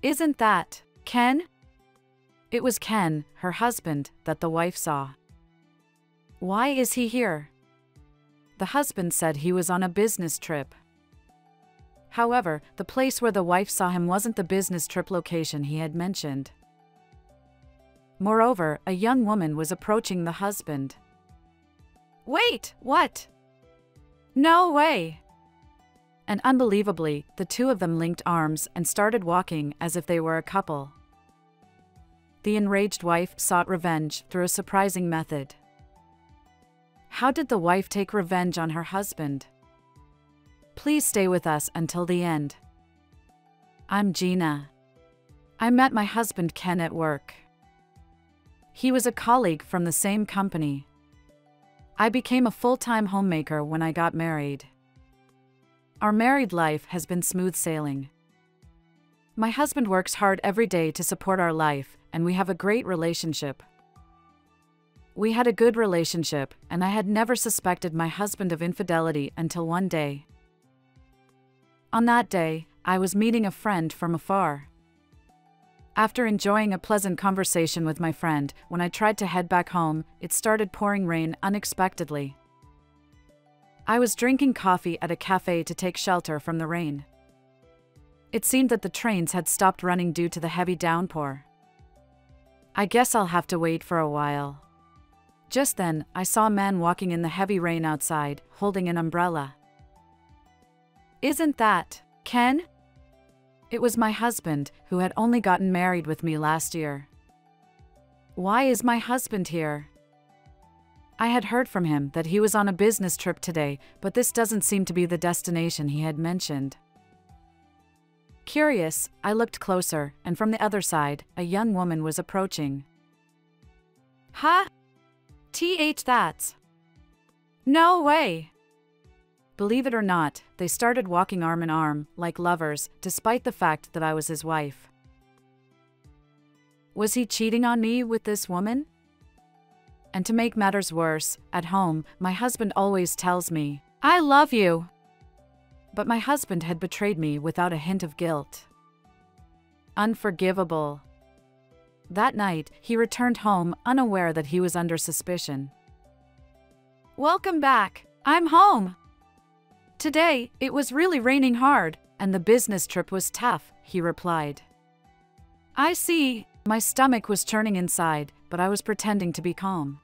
Isn't that Ken? It was Ken, her husband, that the wife saw. Why is he here? The husband said he was on a business trip. However, the place where the wife saw him wasn't the business trip location he had mentioned. Moreover, a young woman was approaching the husband. Wait, what? No way! And unbelievably, the two of them linked arms and started walking as if they were a couple. The enraged wife sought revenge through a surprising method. How did the wife take revenge on her husband? Please stay with us until the end. I'm Gina. I met my husband Ken at work. He was a colleague from the same company. I became a full-time homemaker when I got married. Our married life has been smooth sailing. My husband works hard every day to support our life, and we have a great relationship. We had a good relationship, and I had never suspected my husband of infidelity until one day. On that day, I was meeting a friend from afar. After enjoying a pleasant conversation with my friend, when I tried to head back home, it started pouring rain unexpectedly. I was drinking coffee at a cafe to take shelter from the rain. It seemed that the trains had stopped running due to the heavy downpour. I guess I'll have to wait for a while. Just then, I saw a man walking in the heavy rain outside, holding an umbrella. Isn't that Ken? It was my husband, who had only gotten married with me last year. Why is my husband here? I had heard from him that he was on a business trip today, but this doesn't seem to be the destination he had mentioned. Curious, I looked closer, and from the other side, a young woman was approaching. Huh? That's. No way! Believe it or not, they started walking arm in arm, like lovers, despite the fact that I was his wife. Was he cheating on me with this woman? And to make matters worse, at home, my husband always tells me, "I love you." But my husband had betrayed me without a hint of guilt. Unforgivable. That night, he returned home unaware that he was under suspicion. Welcome back. I'm home. Today, it was really raining hard, and the business trip was tough, he replied. I see. My stomach was churning inside, but I was pretending to be calm.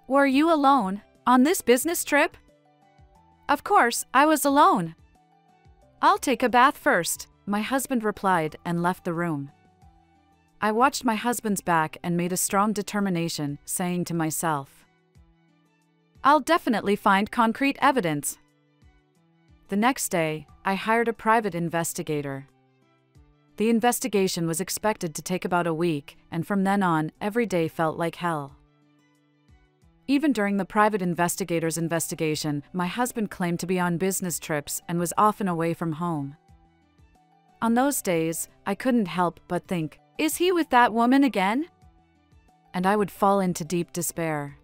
Were you alone on this business trip? Of course, I was alone. I'll take a bath first, my husband replied and left the room. I watched my husband's back and made a strong determination, saying to myself, I'll definitely find concrete evidence. The next day, I hired a private investigator. The investigation was expected to take about a week, and from then on, every day felt like hell. Even during the private investigator's investigation, my husband claimed to be on business trips and was often away from home. On those days, I couldn't help but think, is he with that woman again? And I would fall into deep despair.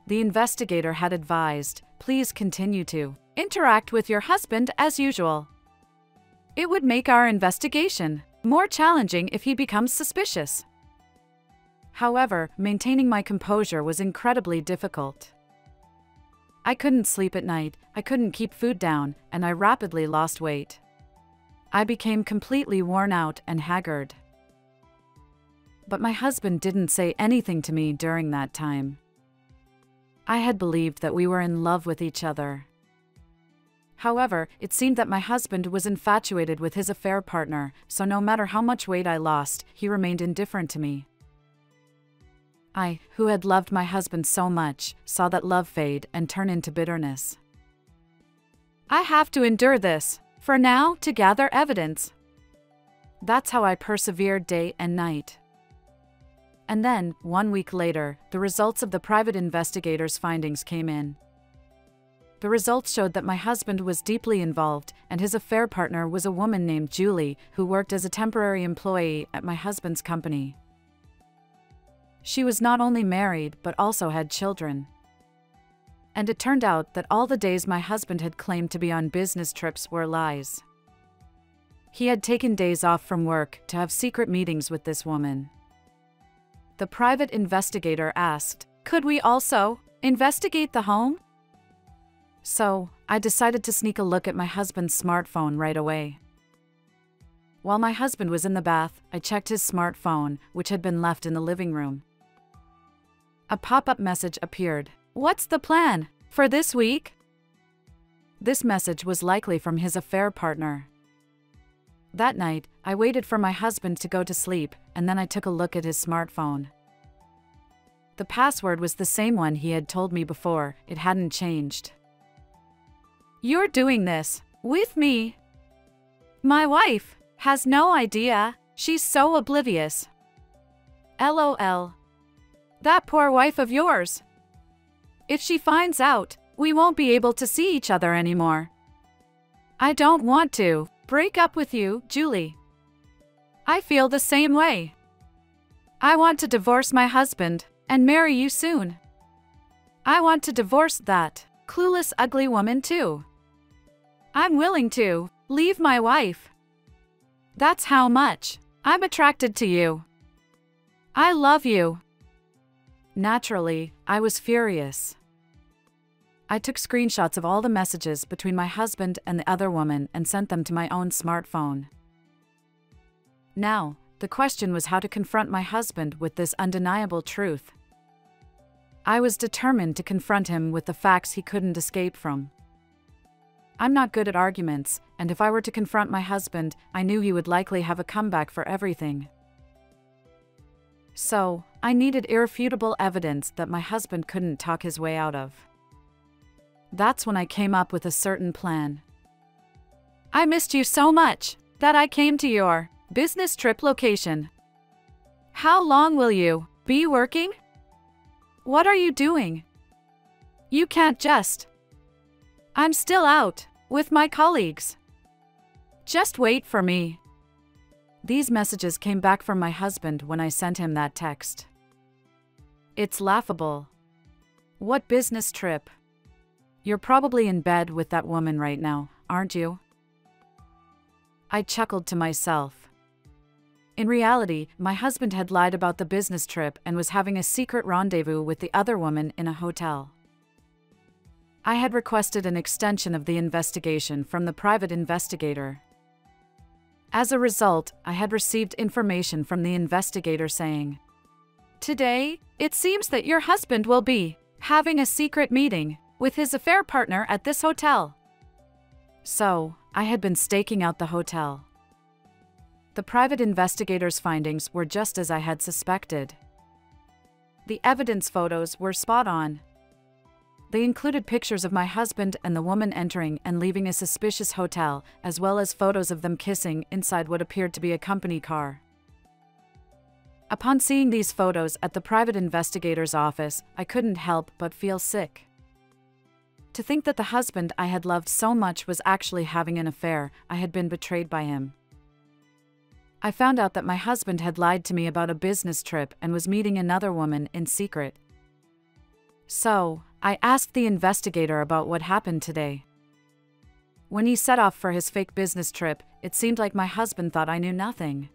The investigator had advised, please continue to interact with your husband as usual. It would make our investigation more challenging if he becomes suspicious. However, maintaining my composure was incredibly difficult. I couldn't sleep at night, I couldn't keep food down, and I rapidly lost weight. I became completely worn out and haggard. But my husband didn't say anything to me during that time. I had believed that we were in love with each other. However, it seemed that my husband was infatuated with his affair partner, so no matter how much weight I lost, he remained indifferent to me. I, who had loved my husband so much, saw that love fade and turn into bitterness. I have to endure this, for now, to gather evidence. That's how I persevered day and night. And then, 1 week later, the results of the private investigator's findings came in. The results showed that my husband was deeply involved, and his affair partner was a woman named Julie, who worked as a temporary employee at my husband's company. She was not only married, but also had children. And it turned out that all the days my husband had claimed to be on business trips were lies. He had taken days off from work to have secret meetings with this woman. The private investigator asked, "Could we also investigate the home?" So, I decided to sneak a look at my husband's smartphone right away. While my husband was in the bath, I checked his smartphone, which had been left in the living room. A pop-up message appeared. "What's the plan for this week?" This message was likely from his affair partner. That night, I waited for my husband to go to sleep, and then I took a look at his smartphone. The password was the same one he had told me before. It hadn't changed. "You're doing this with me? My wife has no idea. She's so oblivious. LOL. That poor wife of yours. If she finds out, we won't be able to see each other anymore. I don't want to break up with you, Julie. I feel the same way. I want to divorce my husband and marry you soon. I want to divorce that clueless, ugly woman too. I'm willing to leave my wife. That's how much I'm attracted to you. I love you." Naturally, I was furious. I took screenshots of all the messages between my husband and the other woman and sent them to my own smartphone. Now, the question was how to confront my husband with this undeniable truth. I was determined to confront him with the facts he couldn't escape from. I'm not good at arguments, and if I were to confront my husband, I knew he would likely have a comeback for everything. So, I needed irrefutable evidence that my husband couldn't talk his way out of. That's when I came up with a certain plan. "I missed you so much that I came to your business trip location. How long will you be working? What are you doing? You can't just. I'm still out with my colleagues. Just wait for me." These messages came back from my husband when I sent him that text. "It's laughable. What business trip? You're probably in bed with that woman right now, aren't you?" I chuckled to myself. In reality, my husband had lied about the business trip and was having a secret rendezvous with the other woman in a hotel. I had requested an extension of the investigation from the private investigator. As a result, I had received information from the investigator saying, "Today, it seems that your husband will be having a secret meeting with his affair partner at this hotel." So, I had been staking out the hotel. The private investigator's findings were just as I had suspected. The evidence photos were spot on. They included pictures of my husband and the woman entering and leaving a suspicious hotel, as well as photos of them kissing inside what appeared to be a company car. Upon seeing these photos at the private investigator's office, I couldn't help but feel sick. To think that the husband I had loved so much was actually having an affair, I had been betrayed by him. I found out that my husband had lied to me about a business trip and was meeting another woman in secret. So, I asked the investigator about what happened today. When he set off for his fake business trip, it seemed like my husband thought I knew nothing.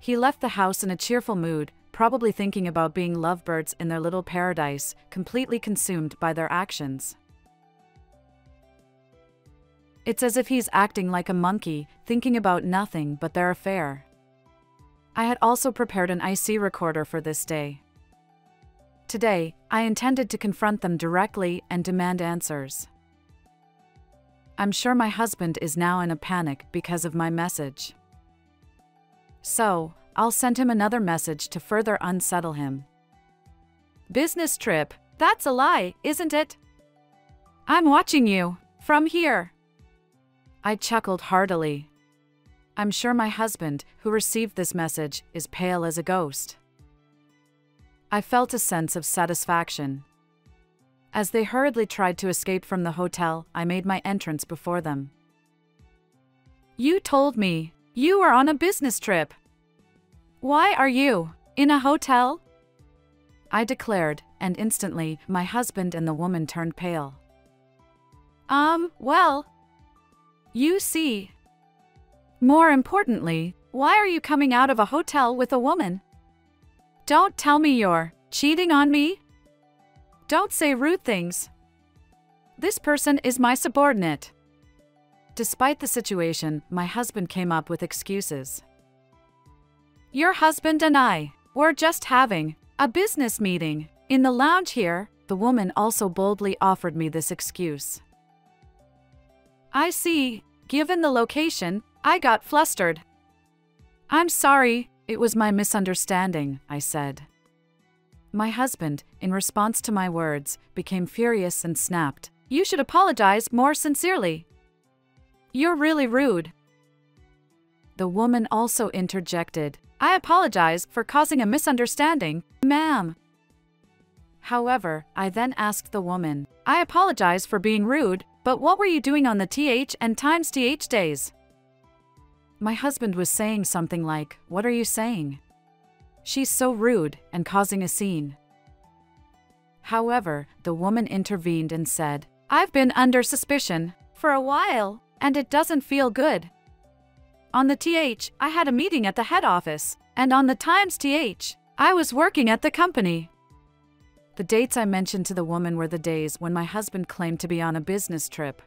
He left the house in a cheerful mood, probably thinking about being lovebirds in their little paradise, completely consumed by their actions. It's as if he's acting like a monkey, thinking about nothing but their affair. I had also prepared an IC recorder for this day. Today, I intended to confront them directly and demand answers. I'm sure my husband is now in a panic because of my message. So, I'll send him another message to further unsettle him. "Business trip, that's a lie, isn't it? I'm watching you from here." I chuckled heartily. I'm sure my husband, who received this message, is pale as a ghost. I felt a sense of satisfaction. As they hurriedly tried to escape from the hotel, I made my entrance before them. "You told me you were on a business trip. Why are you in a hotel?" I declared, and instantly, my husband and the woman turned pale. Well, you see, More importantly, why are you coming out of a hotel with a woman? Don't tell me you're cheating on me. Don't say rude things. This person is my subordinate. Despite the situation, my husband came up with excuses. Your husband and I were just having a business meeting in the lounge here. The woman also boldly offered me this excuse. I see. Given the location, I got flustered. I'm sorry, it was my misunderstanding, I said. My husband, in response to my words, became furious and snapped. You should apologize more sincerely. You're really rude. The woman also interjected. I apologize for causing a misunderstanding, ma'am. However, I then asked the woman, I apologize for being rude, but what were you doing on the TH and times TH days? My husband was saying something like, what are you saying? She's so rude and causing a scene. However, the woman intervened and said, I've been under suspicion for a while, and it doesn't feel good. On the TH, I had a meeting at the head office, and on the times TH, I was working at the company. The dates I mentioned to the woman were the days when my husband claimed to be on a business trip.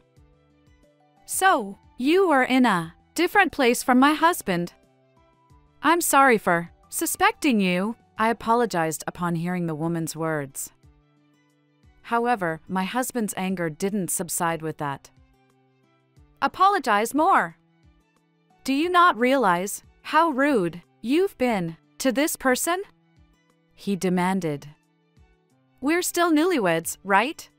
So, you were in a different place from my husband. I'm sorry for suspecting you, I apologized upon hearing the woman's words. However, my husband's anger didn't subside with that. Apologize more. Do you not realize how rude you've been to this person? He demanded. We're still newlyweds, right?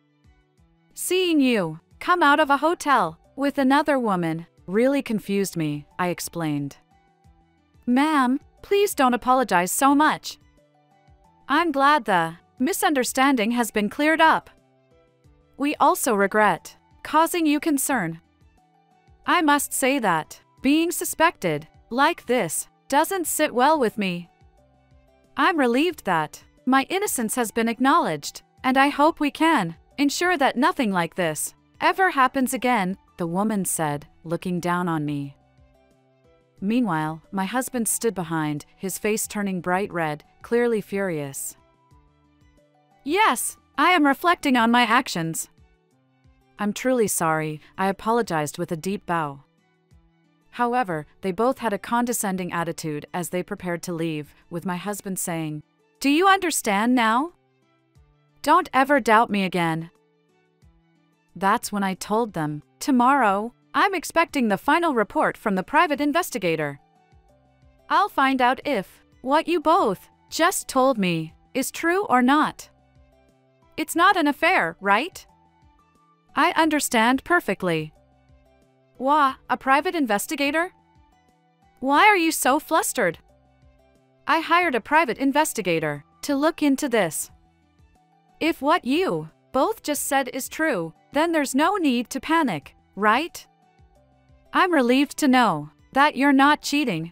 Seeing you come out of a hotel with another woman really confused me, I explained. Ma'am, please don't apologize so much. I'm glad the misunderstanding has been cleared up. We also regret causing you concern. I must say that being suspected like this doesn't sit well with me. I'm relieved that my innocence has been acknowledged, and I hope we can ensure that nothing like this ever happens again, the woman said, looking down on me. Meanwhile, my husband stood behind, his face turning bright red, clearly furious. Yes, I am reflecting on my actions. I'm truly sorry, I apologized with a deep bow. However, they both had a condescending attitude as they prepared to leave, with my husband saying, Do you understand now? Don't ever doubt me again. That's when I told them, tomorrow, I'm expecting the final report from the private investigator. I'll find out if what you both just told me is true or not. It's not an affair, right? I understand perfectly. Wah, a private investigator? Why are you so flustered? I hired a private investigator to look into this. If what you both just said is true, then there's no need to panic, right? I'm relieved to know that you're not cheating.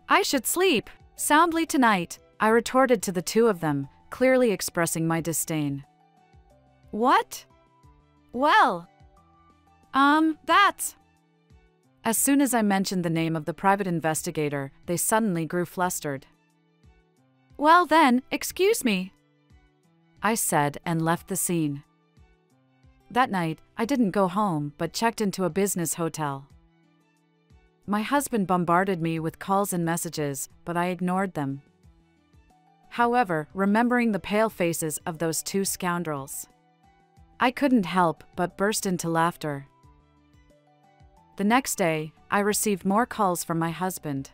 I should sleep soundly tonight, I retorted to the two of them, clearly expressing my disdain. What? Well, that's... As soon as I mentioned the name of the private investigator, they suddenly grew flustered. Well then, excuse me, I said and left the scene. That night, I didn't go home but checked into a business hotel. My husband bombarded me with calls and messages, but I ignored them. However, remembering the pale faces of those two scoundrels, I couldn't help but burst into laughter. The next day, I received more calls from my husband.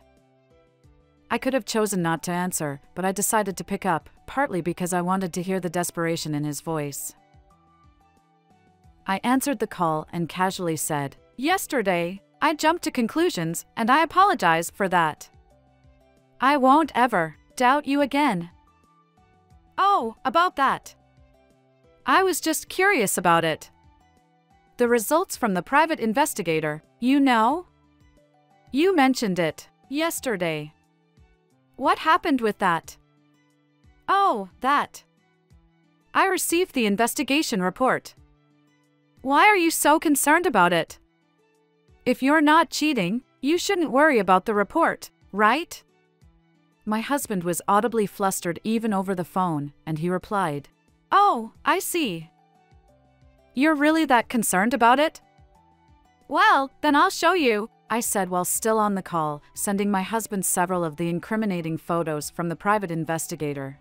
I could have chosen not to answer, but I decided to pick up, partly because I wanted to hear the desperation in his voice. I answered the call and casually said, Yesterday, I jumped to conclusions, and I apologize for that. I won't ever doubt you again. Oh, about that. I was just curious about it. The results from the private investigator, you know? You mentioned it yesterday. What happened with that? Oh, that. I received the investigation report. Why are you so concerned about it? If you're not cheating, You shouldn't worry about the report, right? My husband was audibly flustered even over the phone, and he replied, "Oh, I see. You're really that concerned about it? Well, then I'll show you," I said while still on the call, sending my husband several of the incriminating photos from the private investigator.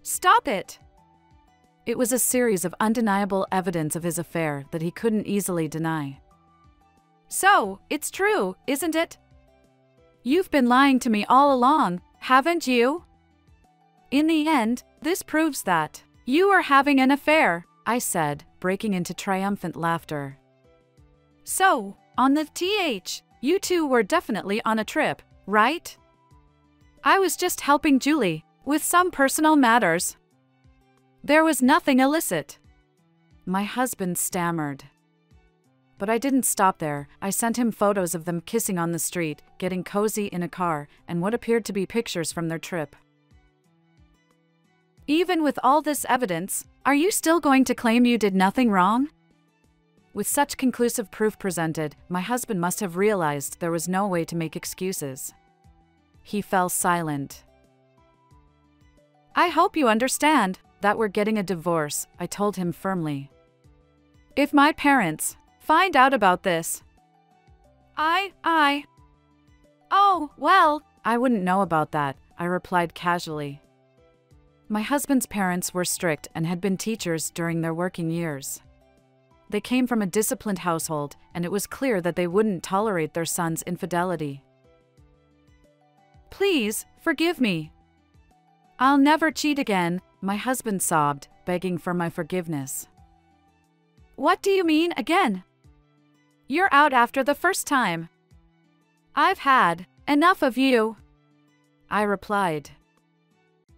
"Stop it!" It was a series of undeniable evidence of his affair that he couldn't easily deny. "So, it's true, isn't it? You've been lying to me all along, haven't you? In the end, this proves that you are having an affair," I said, breaking into triumphant laughter. "So, on the TH, you two were definitely on a trip, right? I was just helping Julie with some personal matters. There was nothing illicit," my husband stammered. But I didn't stop there. I sent him photos of them kissing on the street, getting cozy in a car, and what appeared to be pictures from their trip. "Even with all this evidence, are you still going to claim you did nothing wrong?" With such conclusive proof presented, my husband must have realized there was no way to make excuses. He fell silent. "I hope you understand that we're getting a divorce," I told him firmly. "If my parents find out about this, Oh, well, I wouldn't know about that," I replied casually. My husband's parents were strict and had been teachers during their working years. They came from a disciplined household, and it was clear that they wouldn't tolerate their son's infidelity. "Please, forgive me. I'll never cheat again," my husband sobbed, begging for my forgiveness. "What do you mean, again? You're out after the first time. I've had enough of you," I replied.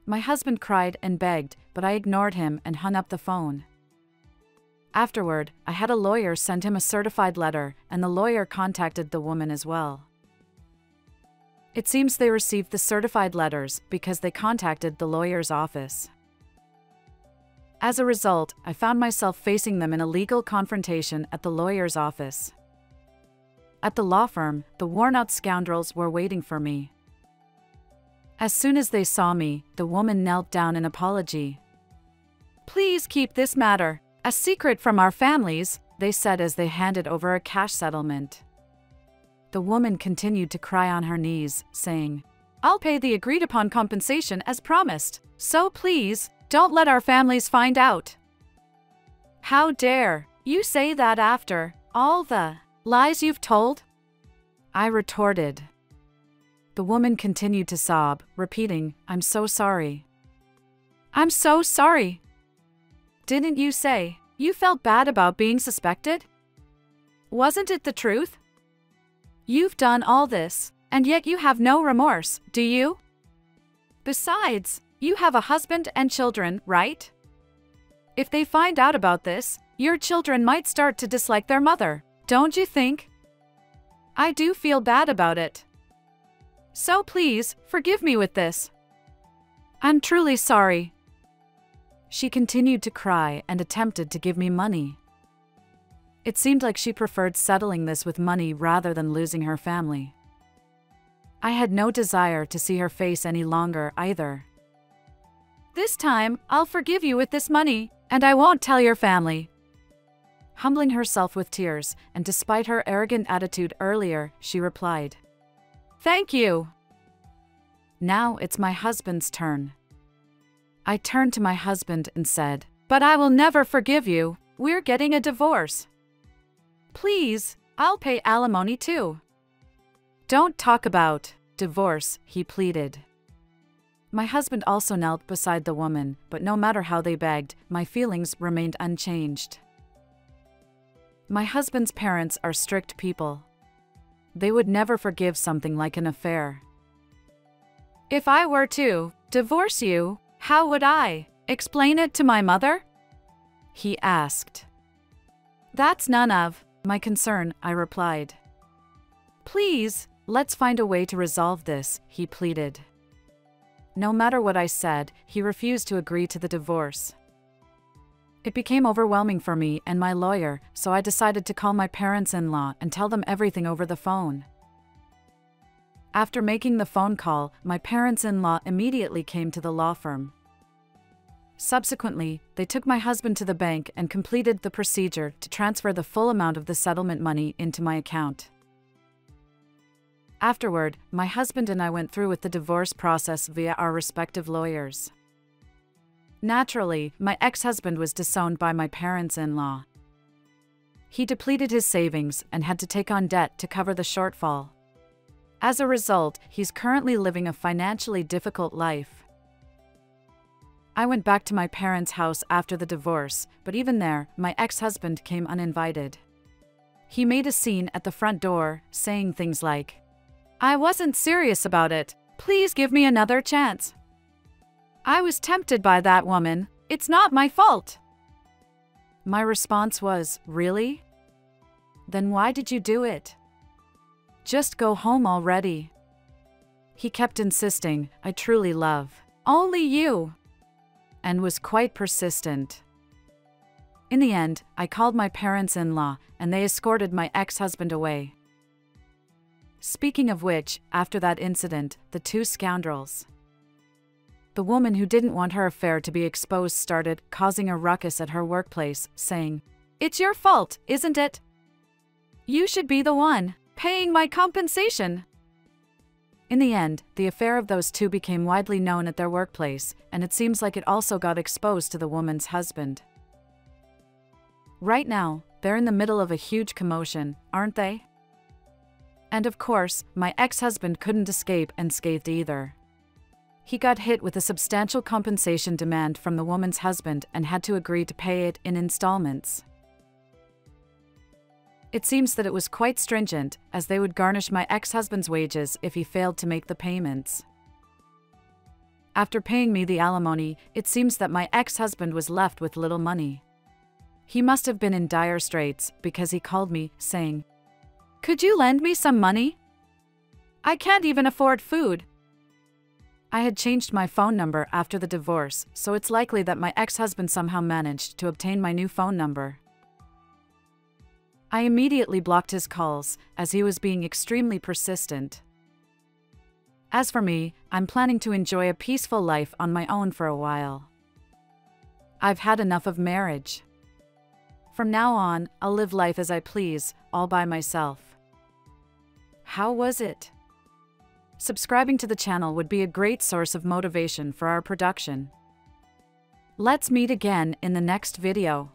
My husband cried and begged, but I ignored him and hung up the phone. Afterward, I had a lawyer send him a certified letter, and the lawyer contacted the woman as well. It seems they received the certified letters because they contacted the lawyer's office. As a result, I found myself facing them in a legal confrontation at the lawyer's office. At the law firm, the worn-out scoundrels were waiting for me. As soon as they saw me, the woman knelt down in apology. "Please keep this matter a secret from our families," they said as they handed over a cash settlement. The woman continued to cry on her knees, saying, "I'll pay the agreed-upon compensation as promised, so please, don't let our families find out." "How dare you say that after all the lies you've told?" I retorted. The woman continued to sob, repeating, "I'm so sorry. I'm so sorry. Didn't you say you felt bad about being suspected? Wasn't it the truth? You've done all this, and yet you have no remorse, do you? Besides, you have a husband and children, right? If they find out about this, your children might start to dislike their mother, don't you think? I do feel bad about it. So please, forgive me with this. I'm truly sorry." She continued to cry and attempted to give me money. It seemed like she preferred settling this with money rather than losing her family. I had no desire to see her face any longer either. "This time, I'll forgive you with this money, and I won't tell your family." Humbling herself with tears, and despite her arrogant attitude earlier, she replied, "Thank you." Now it's my husband's turn. I turned to my husband and said, "But I will never forgive you. We're getting a divorce. Please, I'll pay alimony too." "Don't talk about divorce," he pleaded. My husband also knelt beside the woman, but no matter how they begged, my feelings remained unchanged. My husband's parents are strict people. They would never forgive something like an affair. "If I were to divorce you, how would I explain it to my mother?" he asked. "That's none of my concern," I replied. "Please, let's find a way to resolve this," he pleaded. No matter what I said, he refused to agree to the divorce. It became overwhelming for me and my lawyer, so I decided to call my parents-in-law and tell them everything over the phone. After making the phone call, my parents-in-law immediately came to the law firm. Subsequently, they took my husband to the bank and completed the procedure to transfer the full amount of the settlement money into my account. Afterward, my husband and I went through with the divorce process via our respective lawyers. Naturally, my ex-husband was disowned by my parents-in-law. He depleted his savings and had to take on debt to cover the shortfall. As a result, he's currently living a financially difficult life. I went back to my parents' house after the divorce, but even there, my ex-husband came uninvited. He made a scene at the front door, saying things like, "I wasn't serious about it. Please give me another chance. I was tempted by that woman. It's not my fault." My response was, "Really? Then why did you do it? Just go home already." He kept insisting, "I truly love only you," and was quite persistent. In the end, I called my parents-in-law, and they escorted my ex-husband away. Speaking of which, after that incident, the two scoundrels. The woman who didn't want her affair to be exposed started causing a ruckus at her workplace, saying, "It's your fault, isn't it? You should be the one paying my compensation." In the end, the affair of those two became widely known at their workplace, and it seems like it also got exposed to the woman's husband. Right now, they're in the middle of a huge commotion, aren't they? And of course, my ex-husband couldn't escape unscathed either. He got hit with a substantial compensation demand from the woman's husband and had to agree to pay it in installments. It seems that it was quite stringent, as they would garnish my ex-husband's wages if he failed to make the payments. After paying me the alimony, it seems that my ex-husband was left with little money. He must have been in dire straits because he called me, saying, "Could you lend me some money? I can't even afford food." I had changed my phone number after the divorce, so it's likely that my ex-husband somehow managed to obtain my new phone number. I immediately blocked his calls, as he was being extremely persistent. As for me, I'm planning to enjoy a peaceful life on my own for a while. I've had enough of marriage. From now on, I'll live life as I please, all by myself. How was it? Subscribing to the channel would be a great source of motivation for our production. Let's meet again in the next video.